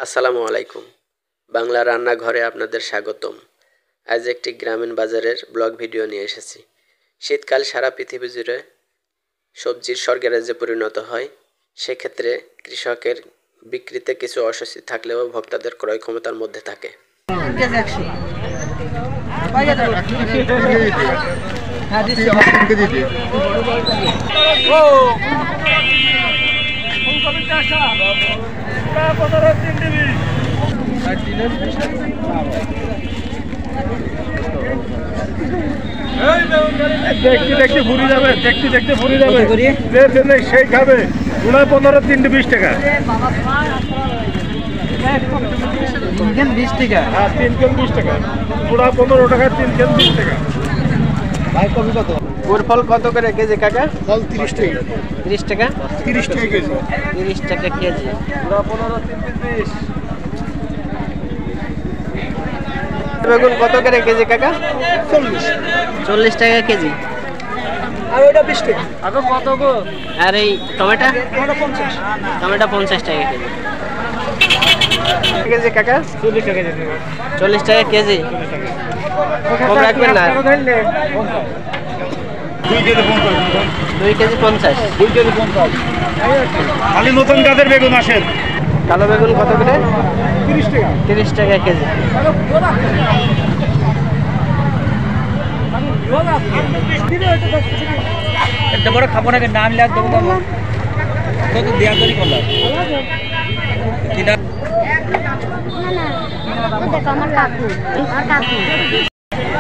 আসসালামু আলাইকুম। বাংলা রান্নাঘরে আপনাদের স্বাগতম। আজ একটি গ্রামীণ বাজারের ব্লগ ভিডিও নিয়ে এসেছি। শীতকাল সারা পৃথিবী জুড়ে সবজির স্বর্গরাজ্যে পরিণত হয়। সেক্ষেত্রে কৃষকের বিক্রিতে কিছু অস্বস্তি থাকলেও ভোক্তাদের ক্রয় ক্ষমতার মধ্যে থাকে। দেখতে ফুরি যাবে সেই খাবে 15 3 20 টাকা 20 টাকা হ্যাঁ 3 কেন 20 টাকা 15 টাকা 3 কেন 20 টাকা ভাই কপি কত ফল কত করে কেজি কাকা? ফল 30 টাকা 30 টাকা 30 টাকা কেজি 30 টাকা কেজি। 15 3 20 বেগুন কত করে কেজি কাকা? 40 টাকা কেজি। আর ওইটা 20 টাকা আগে কত গো? আর এই টমেটো? ওটা 50 টমেটো 50 টাকা কেজি। কেজি কাকা? 40 টাকা কেজি 40 টাকা কেজি। কম রাখবেন না? 2 কেজি 50 2 কেজি 50। 2 কেজি 50 খালি নতুন কাদের বেগুন আসেন। কালো বেগুন কত করে? 30 টাকা 30 টাকা কেজি। একটা বড় খাবো না নাম লাগ দেবো কত দেয়া করি করলাম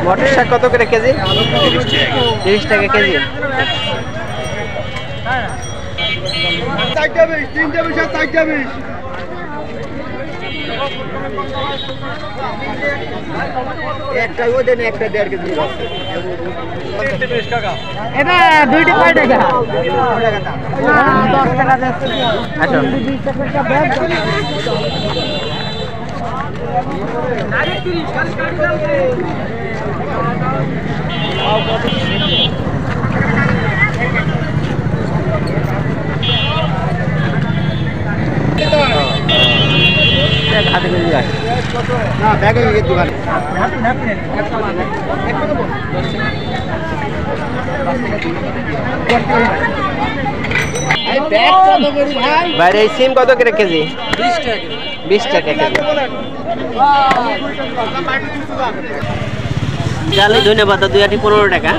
মটর শাক কত করে কেজি? 30 টাকা কেজি। একটা ওই দেন একটা 1.5 কেজি আছে এটা দুইটা কয় টাকা? 10 টাকা যাচ্ছে আচ্ছা 20 টাকা ব্যাগ আরে 30 হাতে করে যায় না ব্যাগে গিয়ে দোকান বাইরে সিম কত করে কেজি? 20 টাকা কেজি। চালু ধন্যবাদ 2 আটি 15 টাকা।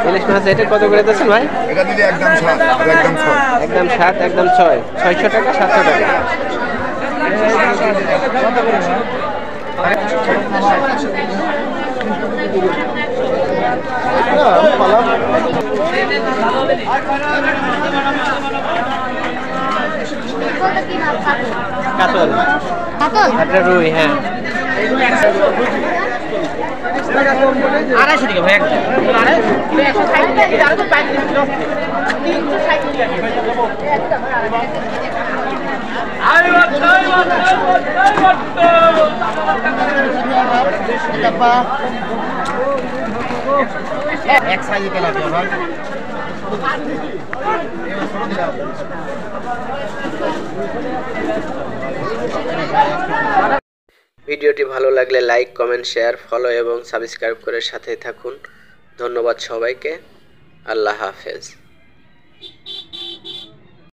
ইলিশ মাছ এটা কত করে দিচ্ছেন ভাই? এটা দিলে একদম 7 একদম 6 একদম 7 একদম 6 600 টাকা 700 টাকা। কাতল একটা রুই হ্যাঁ 250 টাকা ভাই একদম 1 সাইজে কেলা ভাই ভিডিওটি ভালো লাগলে লাইক কমেন্ট শেয়ার ফলো এবং সাবস্ক্রাইব করে সাথে থাকুন। ধন্যবাদ সবাইকে। আল্লাহ হাফেজ।